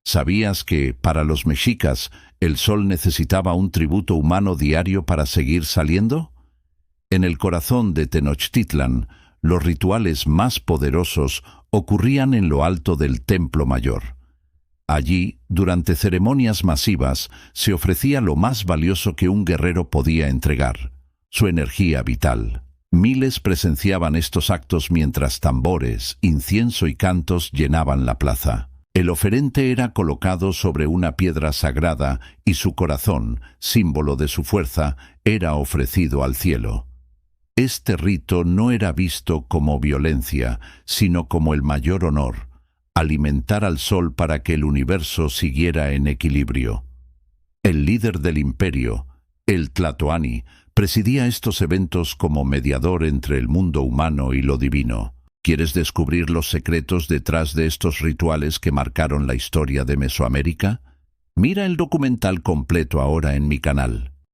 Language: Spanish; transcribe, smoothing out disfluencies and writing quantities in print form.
¿Sabías que, para los mexicas, el sol necesitaba un tributo humano diario para seguir saliendo? En el corazón de Tenochtitlan, los rituales más poderosos ocurrían en lo alto del Templo Mayor. Allí, durante ceremonias masivas, se ofrecía lo más valioso que un guerrero podía entregar: su energía vital. Miles presenciaban estos actos mientras tambores, incienso y cantos llenaban la plaza. El oferente era colocado sobre una piedra sagrada y su corazón, símbolo de su fuerza, era ofrecido al cielo. Este rito no era visto como violencia, sino como el mayor honor: alimentar al sol para que el universo siguiera en equilibrio. El líder del imperio, el Tlatoani, presidía estos eventos como mediador entre el mundo humano y lo divino. ¿Quieres descubrir los secretos detrás de estos rituales que marcaron la historia de Mesoamérica? Mira el documental completo ahora en mi canal.